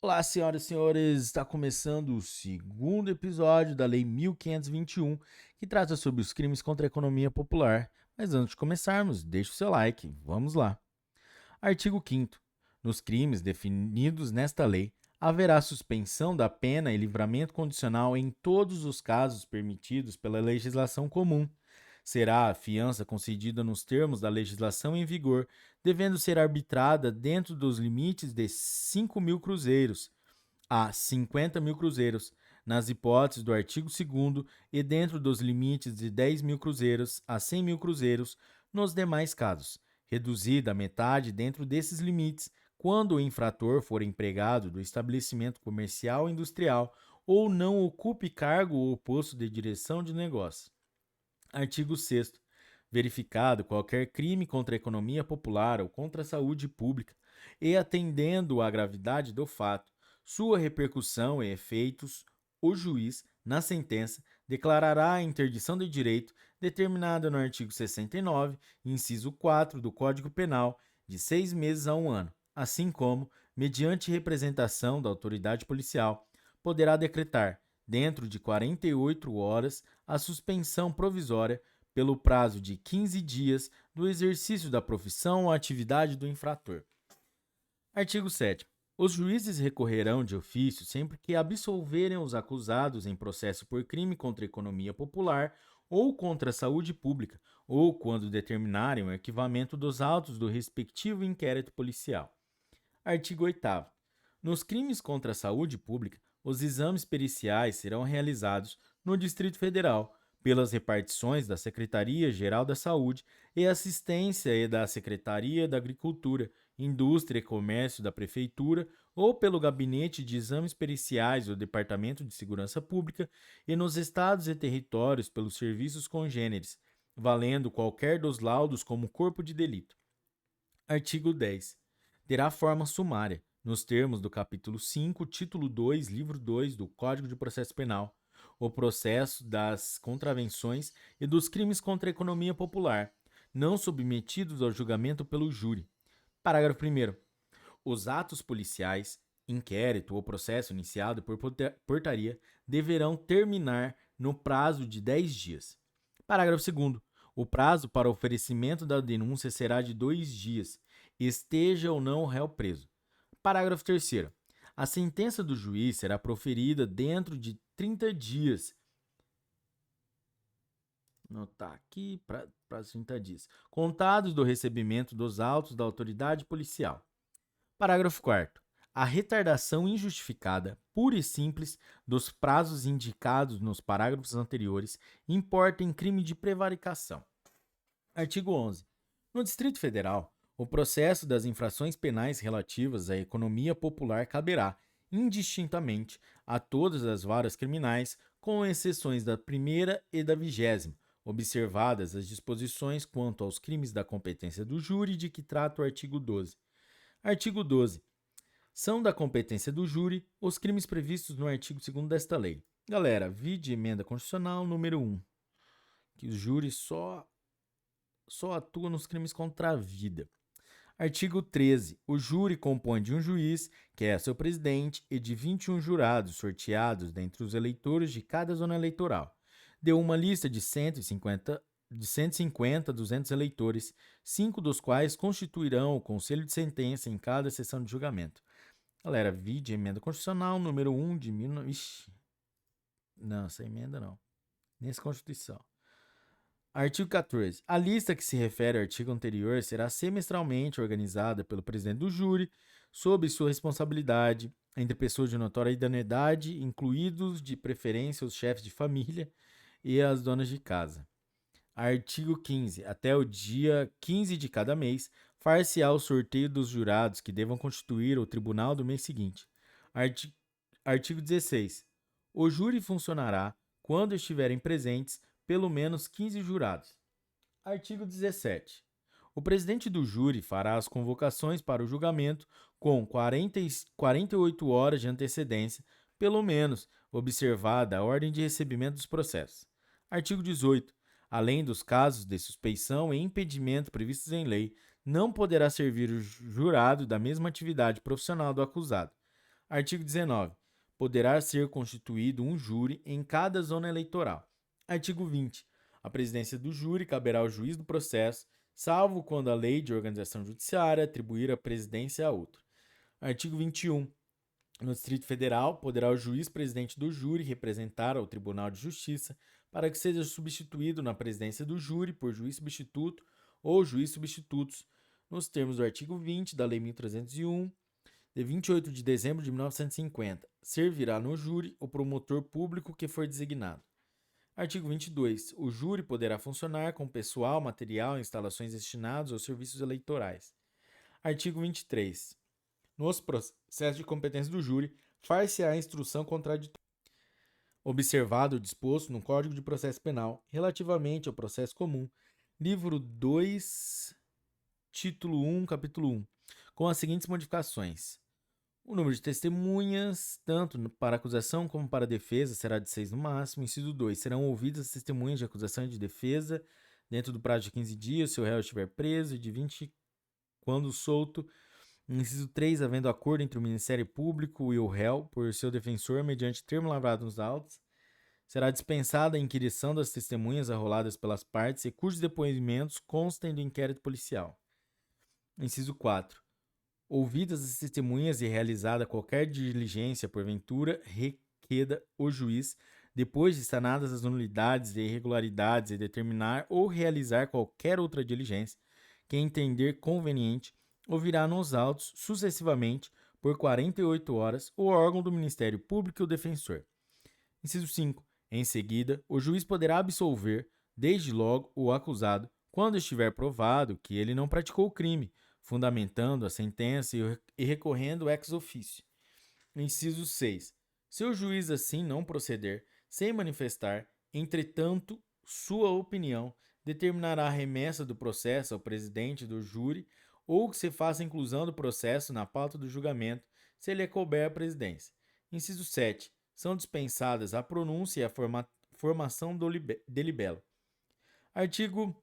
Olá, senhoras e senhores, está começando o segundo episódio da Lei 1521, que trata sobre os crimes contra a economia popular. Mas antes de começarmos, deixe o seu like, vamos lá. Artigo 5º. Nos crimes definidos nesta lei, haverá suspensão da pena e livramento condicional em todos os casos permitidos pela legislação comum. Será a fiança concedida nos termos da legislação em vigor, devendo ser arbitrada dentro dos limites de 5.000 cruzeiros a 50.000 cruzeiros, nas hipóteses do artigo 2º e dentro dos limites de 10.000 cruzeiros a 100.000 cruzeiros, nos demais casos, reduzida a metade dentro desses limites, quando o infrator for empregado do estabelecimento comercial ou industrial ou não ocupe cargo ou posto de direção de negócio. Artigo 6º. Verificado qualquer crime contra a economia popular ou contra a saúde pública, e atendendo à gravidade do fato, sua repercussão e efeitos, o juiz, na sentença, declarará a interdição de direito determinada no artigo 69, inciso 4 do Código Penal, de 6 meses a 1 ano, assim como, mediante representação da autoridade policial, poderá decretar, dentro de 48 horas, a suspensão provisória pelo prazo de 15 dias do exercício da profissão ou atividade do infrator. Artigo 7º. Os juízes recorrerão de ofício sempre que absolverem os acusados em processo por crime contra a economia popular ou contra a saúde pública, ou quando determinarem o arquivamento dos autos do respectivo inquérito policial. Artigo 8º. Nos crimes contra a saúde pública, os exames periciais serão realizados no Distrito Federal pelas repartições da Secretaria-Geral da Saúde e Assistência e da Secretaria da Agricultura, Indústria e Comércio da Prefeitura ou pelo Gabinete de Exames Periciais do Departamento de Segurança Pública e nos estados e territórios pelos serviços congêneres, valendo qualquer dos laudos como corpo de delito. Artigo 10. Terá forma sumária, nos termos do capítulo 5, título 2, livro 2 do Código de Processo Penal, o processo das contravenções e dos crimes contra a economia popular, não submetidos ao julgamento pelo júri. Parágrafo 1º. Os atos policiais, inquérito ou processo iniciado por portaria deverão terminar no prazo de 10 dias. Parágrafo 2º. O prazo para oferecimento da denúncia será de 2 dias, esteja ou não o réu preso. Parágrafo 3º. A sentença do juiz será proferida dentro de 30 dias. Notar aqui para 30 dias. Contados do recebimento dos autos da autoridade policial. Parágrafo 4º. A retardação injustificada, pura e simples, dos prazos indicados nos parágrafos anteriores importa em crime de prevaricação. Artigo 11. No Distrito Federal, o processo das infrações penais relativas à economia popular caberá, indistintamente, a todas as varas criminais, com exceções da primeira e da 20ª, observadas as disposições quanto aos crimes da competência do júri de que trata o artigo 12. Artigo 12. São da competência do júri os crimes previstos no artigo 2º desta lei. Galera, vide emenda constitucional número 1, que o júri só atua nos crimes contra a vida. Artigo 13. O júri compõe de um juiz, que é seu presidente, e de 21 jurados sorteados dentre os eleitores de cada zona eleitoral. Deu uma lista de 150 a 200 eleitores, 5 dos quais constituirão o conselho de sentença em cada sessão de julgamento. Galera, vide emenda constitucional número 1 de 19... Não, essa emenda não. Nessa Constituição. Artigo 14. A lista que se refere ao artigo anterior será semestralmente organizada pelo presidente do júri, sob sua responsabilidade, entre pessoas de notória idoneidade, incluídos de preferência os chefes de família e as donas de casa. Artigo 15. Até o dia 15 de cada mês, far-se-á o sorteio dos jurados que devam constituir o tribunal do mês seguinte. Artigo 16. O júri funcionará quando estiverem presentes pelo menos 15 jurados. Artigo 17. O presidente do júri fará as convocações para o julgamento com 48 horas de antecedência, pelo menos, observada a ordem de recebimento dos processos. Artigo 18. Além dos casos de suspeição e impedimento previstos em lei, não poderá servir o jurado da mesma atividade profissional do acusado. Artigo 19. Poderá ser constituído um júri em cada zona eleitoral. Artigo 20. A presidência do júri caberá ao juiz do processo, salvo quando a lei de organização judiciária atribuir a presidência a outro. Artigo 21. No Distrito Federal, poderá o juiz-presidente do júri representar ao Tribunal de Justiça para que seja substituído na presidência do júri por juiz substituto ou juiz substitutos, nos termos do artigo 20 da Lei 1301, de 28 de dezembro de 1950. Servirá no júri o promotor público que for designado. Artigo 22. O júri poderá funcionar com pessoal, material e instalações destinados aos serviços eleitorais. Artigo 23. Nos processos de competência do júri, far-se-á instrução contraditória, observado o disposto no Código de Processo Penal relativamente ao processo comum, livro 2, título 1, capítulo 1, com as seguintes modificações. O número de testemunhas, tanto para acusação como para defesa, será de 6 no máximo. Inciso 2. Serão ouvidas as testemunhas de acusação e de defesa dentro do prazo de 15 dias, se o réu estiver preso, e de 20 quando solto. Inciso 3. Havendo acordo entre o Ministério Público e o réu por seu defensor mediante termo lavrado nos autos, será dispensada a inquirição das testemunhas arroladas pelas partes e cujos depoimentos constem do inquérito policial. Inciso 4. Ouvidas as testemunhas e realizada qualquer diligência porventura requeda o juiz, depois de sanadas as nulidades e irregularidades, e determinar ou realizar qualquer outra diligência que entender conveniente, ouvirá nos autos, sucessivamente, por 48 horas, o órgão do Ministério Público e o defensor. Inciso 5. Em seguida, o juiz poderá absolver, desde logo, o acusado, quando estiver provado que ele não praticou o crime, fundamentando a sentença e recorrendo ex officio. Inciso 6. Se o juiz assim não proceder, sem manifestar, entretanto, sua opinião, determinará a remessa do processo ao presidente do júri ou que se faça inclusão do processo na pauta do julgamento, se lhe couber a presidência. Inciso 7. São dispensadas a pronúncia e a formação de libelo. Artigo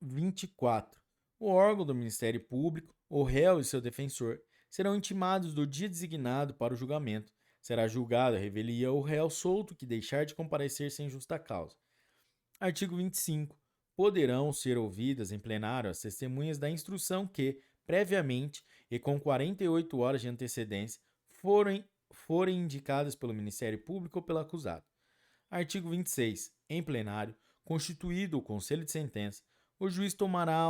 24. O órgão do Ministério Público, o réu e seu defensor, serão intimados do dia designado para o julgamento. Será julgado a revelia o réu solto que deixar de comparecer sem justa causa. Artigo 25. Poderão ser ouvidas em plenário as testemunhas da instrução que, previamente e com 48 horas de antecedência, forem indicadas pelo Ministério Público ou pelo acusado. Artigo 26. Em plenário, constituído o conselho de sentença, o juiz tomará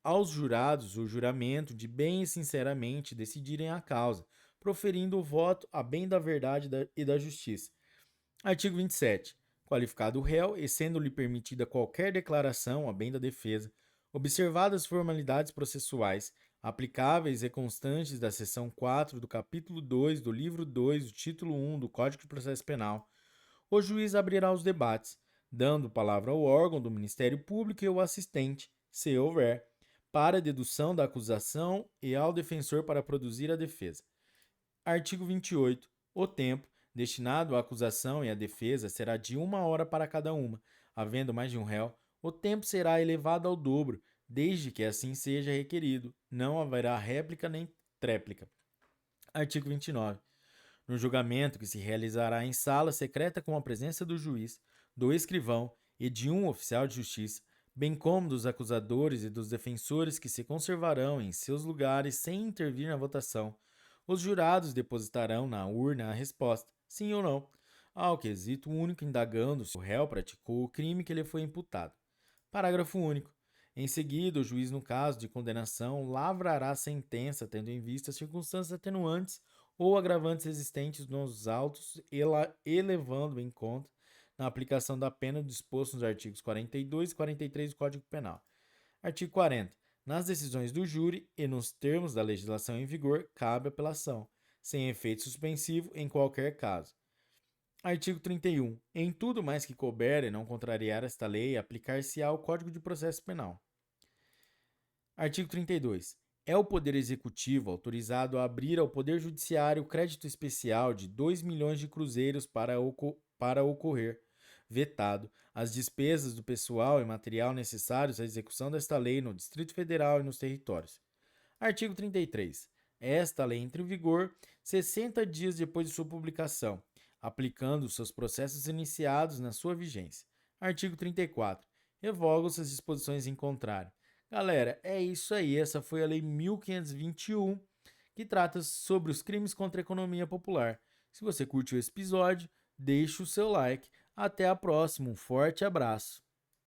aos jurados o juramento de bem e sinceramente decidirem a causa, proferindo o voto a bem da verdade e da justiça. Artigo 27. Qualificado o réu e sendo-lhe permitida qualquer declaração a bem da defesa, observadas as formalidades processuais aplicáveis e constantes da seção 4 do capítulo 2 do livro 2 do título 1 do Código de Processo Penal, o juiz abrirá os debates, dando palavra ao órgão do Ministério Público e ao assistente, se houver, para a dedução da acusação e ao defensor para produzir a defesa. Artigo 28. O tempo destinado à acusação e à defesa será de 1 hora para cada uma. Havendo mais de um réu, o tempo será elevado ao dobro, desde que assim seja requerido. Não haverá réplica nem tréplica. Artigo 29. No julgamento que se realizará em sala secreta com a presença do juiz, do escrivão e de um oficial de justiça, bem como dos acusadores e dos defensores que se conservarão em seus lugares sem intervir na votação, os jurados depositarão na urna a resposta, sim ou não, ao quesito único indagando se o réu praticou o crime que lhe foi imputado. Parágrafo único. Em seguida, o juiz, no caso de condenação, lavrará a sentença, tendo em vista as circunstâncias atenuantes ou agravantes existentes nos autos, elevando em conta na aplicação da pena disposto nos artigos 42 e 43 do Código Penal. Artigo 40. Nas decisões do júri e nos termos da legislação em vigor, cabe apelação, sem efeito suspensivo em qualquer caso. Artigo 31. Em tudo mais que couber e não contrariar esta lei, aplicar-se-á o Código de Processo Penal. Artigo 32. É o Poder Executivo autorizado a abrir ao Poder Judiciário crédito especial de 2 milhões de cruzeiros para ocorrer, vetado, as despesas do pessoal e material necessários à execução desta lei no Distrito Federal e nos territórios. Artigo 33. Esta lei entra em vigor 60 dias depois de sua publicação, aplicando seus processos iniciados na sua vigência. Artigo 34. Revogam-se as disposições em contrário. Galera, é isso aí. Essa foi a Lei 1521, que trata sobre os crimes contra a economia popular. Se você curtiu esse episódio, deixe o seu like. Até a próxima. Um forte abraço.